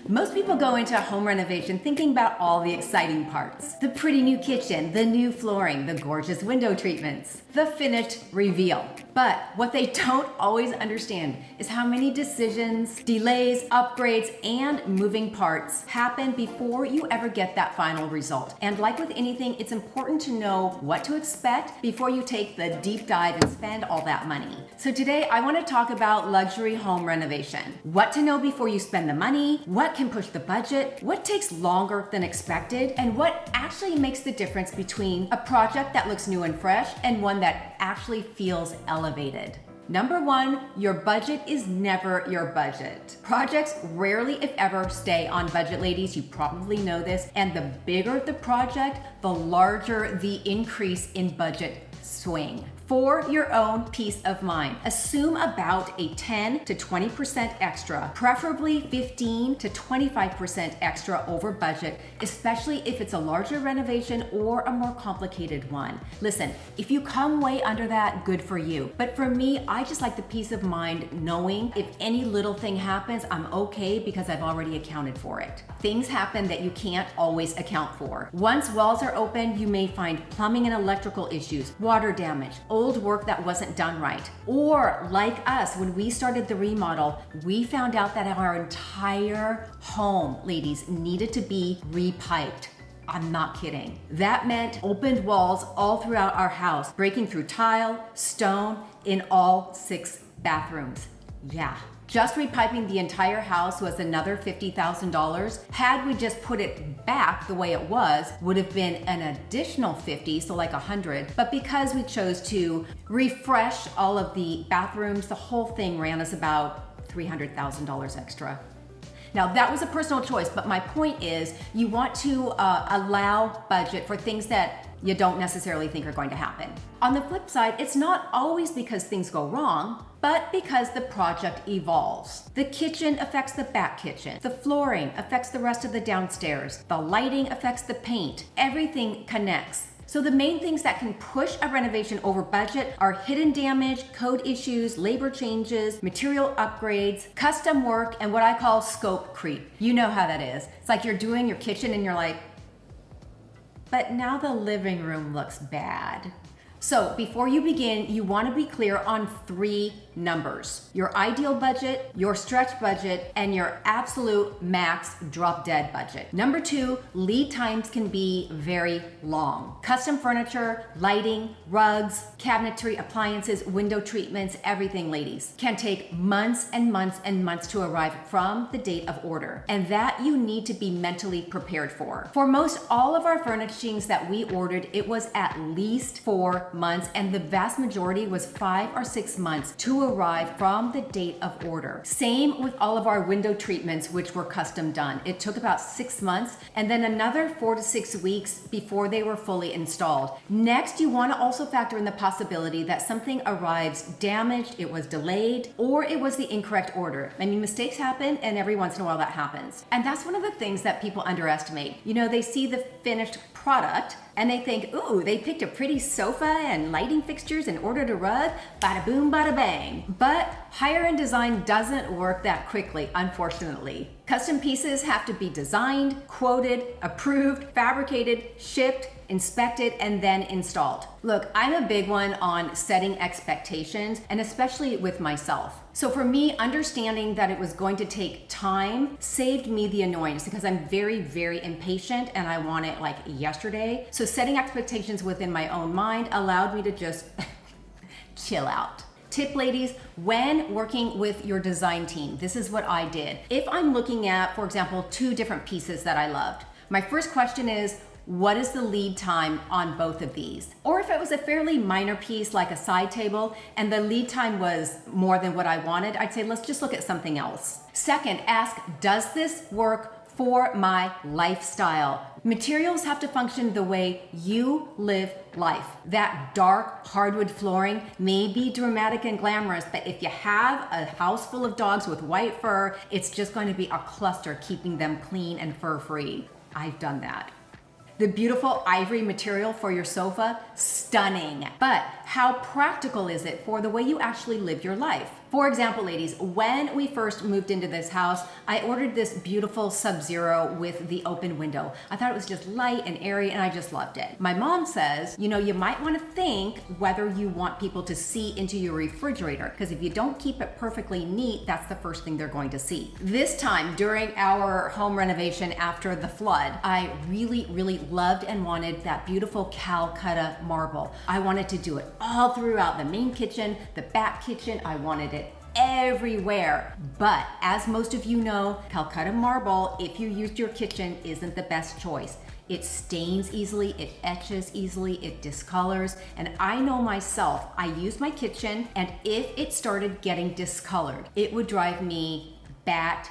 Most people go into a home renovation thinking about all the exciting parts. The pretty new kitchen, the new flooring, the gorgeous window treatments, the finished reveal. But what they don't always understand is how many decisions, delays, upgrades, and moving parts happen before you ever get that final result. And like with anything, it's important to know what to expect before you take the deep dive and spend all that money. So today I want to talk about luxury home renovation. What to know before you spend the money, what can push the budget, what takes longer than expected, and what actually makes the difference between a project that looks new and fresh and one that actually feels elevated. Number one, your budget is never your budget. Projects rarely, if ever, stay on budget, ladies. You probably know this. And the bigger the project, the larger the increase in budget swing. For your own peace of mind, assume about a 10 to 20% extra, preferably 15 to 25% extra over budget, especially if it's a larger renovation or a more complicated one. Listen, if you come way under that, good for you. But for me, I just like the peace of mind knowing if any little thing happens, I'm okay because I've already accounted for it. Things happen that you can't always account for. Once walls are open, you may find plumbing and electrical issues, water damage, old work that wasn't done right. Or like us, when we started the remodel, we found out that our entire home, ladies, needed to be repiped. I'm not kidding. That meant opened walls all throughout our house, breaking through tile, stone in all 6 bathrooms. Yeah. Just repiping the entire house was another $50,000. Had we just put it back the way it was, would have been an additional 50, so like 100. But because we chose to refresh all of the bathrooms, the whole thing ran us about $300,000 extra. Now that was a personal choice, but my point is you want to allow budget for things that you don't necessarily think are going to happen. On the flip side, it's not always because things go wrong, but because the project evolves. The kitchen affects the back kitchen. The flooring affects the rest of the downstairs. The lighting affects the paint. Everything connects. So the main things that can push a renovation over budget are hidden damage, code issues, labor changes, material upgrades, custom work, and what I call scope creep. You know how that is. It's like you're doing your kitchen and you're like, but now the living room looks bad. So before you begin, you want to be clear on 3 numbers: your ideal budget, your stretch budget, and your absolute max drop dead budget. Number 2, lead times can be very long. Custom furniture, lighting, rugs, cabinetry, appliances, window treatments, everything, ladies, can take months and months and months to arrive from the date of order. And that you need to be mentally prepared for. For most all of our furnishings that we ordered, it was at least 4 months, and the vast majority was 5 or 6 months to arrive from the date of order. Same with all of our window treatments, which were custom done. It took about 6 months and then another 4 to 6 weeks before they were fully installed. Next, you want to also factor in the possibility that something arrives damaged, it was delayed, or it was the incorrect order. I mean, mistakes happen, and every once in a while that happens. And that's one of the things that people underestimate. You know, they see the finished product and they think, ooh, they picked a pretty sofa and lighting fixtures and ordered a rug, bada boom, bada bang. But higher-end design doesn't work that quickly, unfortunately. Custom pieces have to be designed, quoted, approved, fabricated, shipped, inspected, and then installed. Look, I'm a big one on setting expectations, and especially with myself. So for me, understanding that it was going to take time saved me the annoyance because I'm very, very impatient and I want it like yesterday. So setting expectations within my own mind allowed me to just chill out. Tip, ladies, when working with your design team, this is what I did. If I'm looking at, for example, 2 different pieces that I loved, my first question is, what is the lead time on both of these? Or if it was a fairly minor piece like a side table and the lead time was more than what I wanted, I'd say let's just look at something else. Second, ask, does this work for my lifestyle? Materials have to function the way you live life. That dark hardwood flooring may be dramatic and glamorous, but if you have a house full of dogs with white fur, it's just going to be a cluster keeping them clean and fur-free. I've done that. The beautiful ivory material for your sofa, stunning. But how practical is it for the way you actually live your life? For example, ladies, when we first moved into this house, I ordered this beautiful Sub-Zero with the open window. I thought it was just light and airy, and I just loved it. My mom says, you know, you might want to think whether you want people to see into your refrigerator, because if you don't keep it perfectly neat, that's the first thing they're going to see. This time during our home renovation after the flood, I really, really loved and wanted that beautiful Calcutta marble. I wanted to do it all throughout the main kitchen, the back kitchen. I wanted it everywhere. But as most of you know, Calcutta marble, if you used your kitchen, isn't the best choice. It stains easily, it etches easily, it discolors. And I know myself, I used my kitchen, and if it started getting discolored, it would drive me bat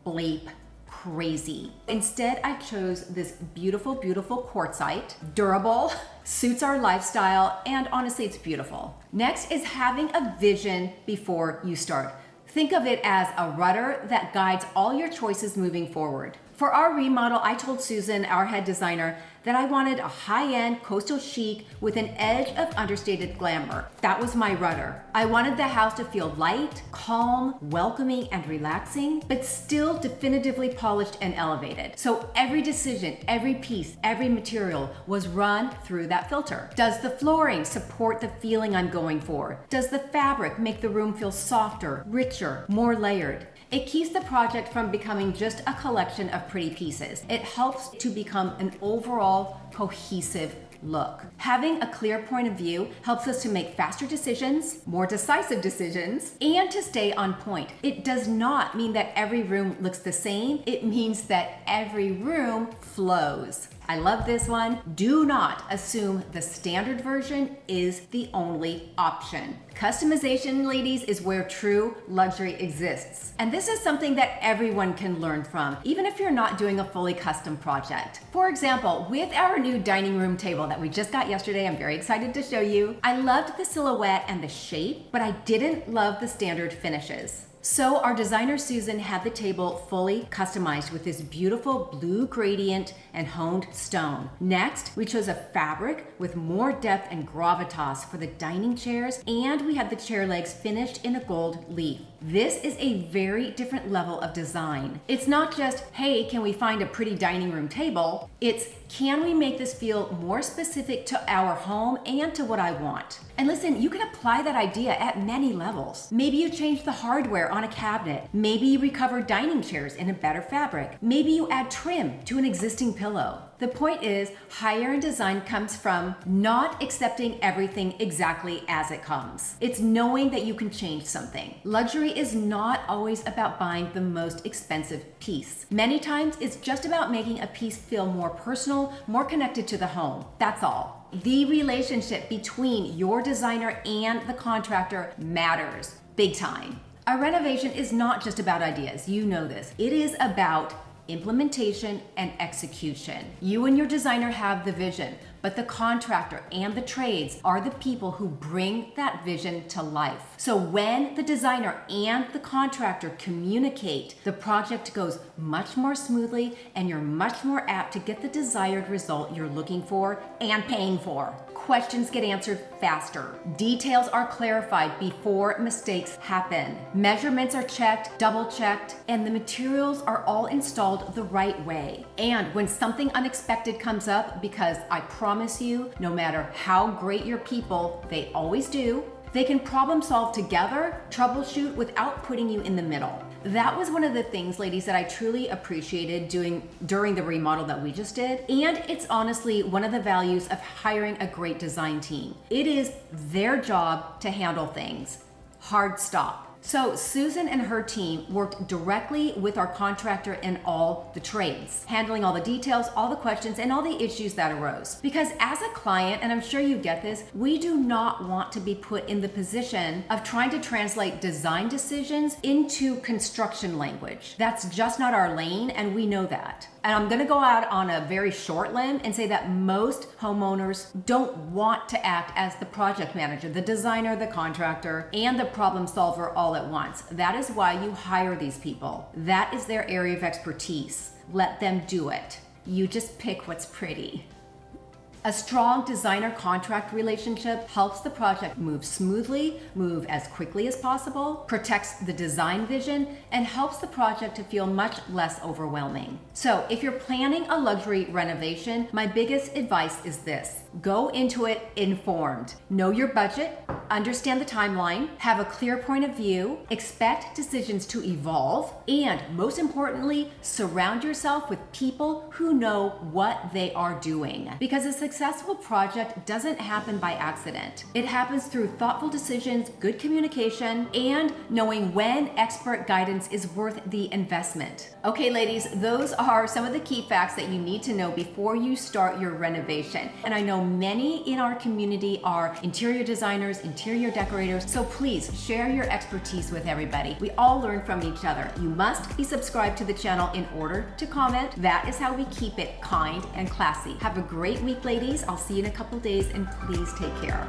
bleep crazy. Instead, I chose this beautiful, beautiful quartzite, durable, suits our lifestyle, and honestly, it's beautiful. Next is having a vision before you start. Think of it as a rudder that guides all your choices moving forward. For our remodel, I told Susan, our head designer, that I wanted a high-end coastal chic with an edge of understated glamour. That was my rudder. I wanted the house to feel light, calm, welcoming, and relaxing, but still definitively polished and elevated. So every decision, every piece, every material was run through that filter. Does the flooring support the feeling I'm going for? Does the fabric make the room feel softer, richer, more layered? It keeps the project from becoming just a collection of pretty pieces. It helps to become an overall cohesive look. Having a clear point of view helps us to make faster decisions, more decisive decisions, and to stay on point. It does not mean that every room looks the same. It means that every room flows. I love this one. Do not assume the standard version is the only option. Customization, ladies, is where true luxury exists. And this is something that everyone can learn from, even if you're not doing a fully custom project. For example, with our new dining room table that we just got yesterday, I'm very excited to show you. I loved the silhouette and the shape, but I didn't love the standard finishes. So our designer Susan had the table fully customized with this beautiful blue gradient and honed stone. Next, we chose a fabric with more depth and gravitas for the dining chairs, and we had the chair legs finished in a gold leaf. This is a very different level of design. It's not just, hey, can we find a pretty dining room table? It's, can we make this feel more specific to our home and to what I want? And listen, you can apply that idea at many levels. Maybe you change the hardware on a cabinet. Maybe you recover dining chairs in a better fabric. Maybe you add trim to an existing pillow. The point is, higher-end design comes from not accepting everything exactly as it comes. It's knowing that you can change something. Luxury is not always about buying the most expensive piece. Many times, it's just about making a piece feel more personal, more connected to the home. That's all. The relationship between your designer and the contractor matters big time. A renovation is not just about ideas. You know this. It is about implementation and execution. You and your designer have the vision, but the contractor and the trades are the people who bring that vision to life. So when the designer and the contractor communicate, the project goes much more smoothly and you're much more apt to get the desired result you're looking for and paying for. Questions get answered faster. Details are clarified before mistakes happen. Measurements are checked, double checked, and the materials are all installed the right way. And when something unexpected comes up, because I promise you, no matter how great your people, they always do, they can problem solve together, troubleshoot without putting you in the middle. That was one of the things, ladies, that I truly appreciated doing during the remodel that we just did. And it's honestly one of the values of hiring a great design team. It is their job to handle things. Hard stop. So Susan and her team worked directly with our contractor in all the trades, handling all the details, all the questions, and all the issues that arose. Because as a client, and I'm sure you get this, we do not want to be put in the position of trying to translate design decisions into construction language. That's just not our lane, and we know that. And I'm gonna go out on a very short limb and say that most homeowners don't want to act as the project manager, the designer, the contractor, and the problem solver all at once. That is why you hire these people. That is their area of expertise. Let them do it. You just pick what's pretty. A strong designer-contract relationship helps the project move smoothly, move as quickly as possible, protects the design vision, and helps the project to feel much less overwhelming. So if you're planning a luxury renovation, my biggest advice is this: go into it informed. Know your budget, understand the timeline, have a clear point of view, expect decisions to evolve, and most importantly, surround yourself with people who know what they are doing. Because a successful project doesn't happen by accident. It happens through thoughtful decisions, good communication, and knowing when expert guidance is worth the investment. Okay, ladies, those are some of the key facts that you need to know before you start your renovation. And I know many in our community are interior designers, interior decorators, so please share your expertise with everybody. We all learn from each other. You must be subscribed to the channel in order to comment. That is how we keep it kind and classy. Have a great week, ladies. I'll see you in a couple days, and please take care.